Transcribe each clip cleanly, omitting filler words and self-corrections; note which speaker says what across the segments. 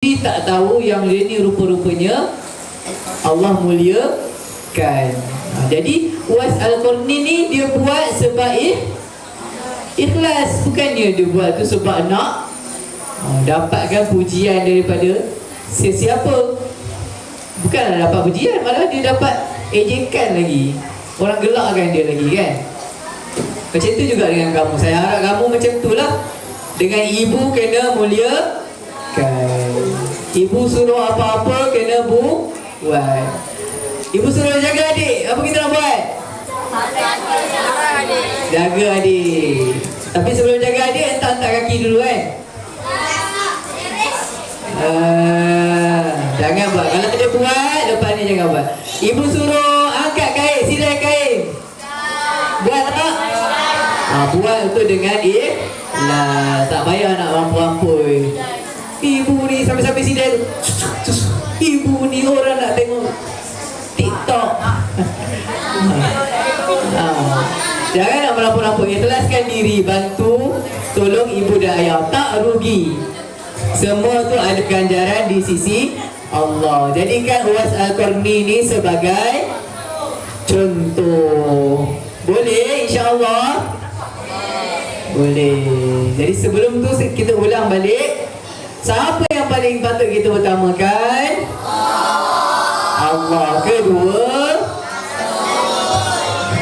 Speaker 1: Dia tak tahu yang dia ni rupa-rupanya Allah muliakan. Jadi Uwais Al-Qarni ni dia buat sebab ikhlas. Bukannya dia buat tu sebab nak dapatkan pujian daripada sesiapa. Bukanlah dapat pujian, malah dia dapat ejekan lagi. Orang gelakkan dia lagi kan. Macam tu juga dengan kamu. Saya harap kamu macam tu lah. Dengan ibu kena muliakan. Ibu suruh apa-apa kena buat. Ibu suruh jaga adik, apa kita nak buat? Jaga adik. Tapi sebelum jaga adik, hentak-hentak kaki dulu kan? Jangan buat. Kalau tak ada buat, lepas ni jangan buat. Ibu suruh angkat kain, sidai kain. Buat tak? Buat untuk dengan ikhlas. Tak payah nak mampu-mampu. Ibu ni sampai-sampai sidai tu. Ibu ni orang nak tengok TikTok. Jangan nak melampau-lampau. Ikhlaskan diri, bantu, tolong ibu dan ayah. Tak rugi. Semua tu ada ganjaran di sisi Allah. Jadikan Uwais Al-Qarni ni sebagai contoh. Boleh insya-Allah? Boleh. Jadi sebelum tu kita ulang balik. Siapa yang paling patut kita utamakan? Allah. Kedua,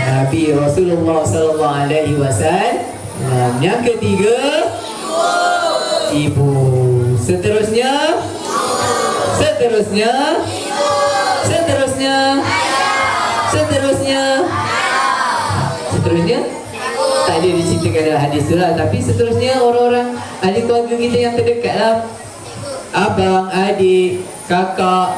Speaker 1: Nabi Rasulullah sallallahu alaihi wasallam. Yang ketiga, ibu. Seterusnya, seterusnya, seterusnya, seterusnya, seterusnya. Tak ada diceritakan dalam hadis tu lah. Tapi seterusnya orang-orang ahli keluarga kita yang terdekat lah. Abang, adik, kakak,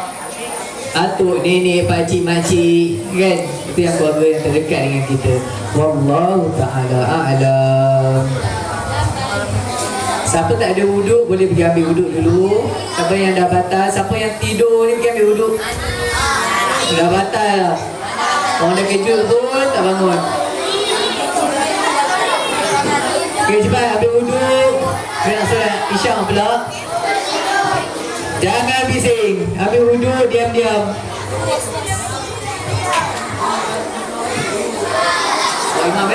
Speaker 1: atuk, nenek, pakcik, makcik, kan? Itu yang keluarga yang terdekat dengan kita. Wallahu ta'ala a'lam. Siapa tak ada wuduk boleh pergi ambil wuduk dulu. Siapa yang dah batal, siapa yang tidur ni pergi ambil wuduk. Dah batal lah. Orang dah kejut pun tak bangun. Okay, cepat ambil wuduk. Kena nak solat Isyak pula. Jangan bising. Ambil wuduk diam-diam. Imam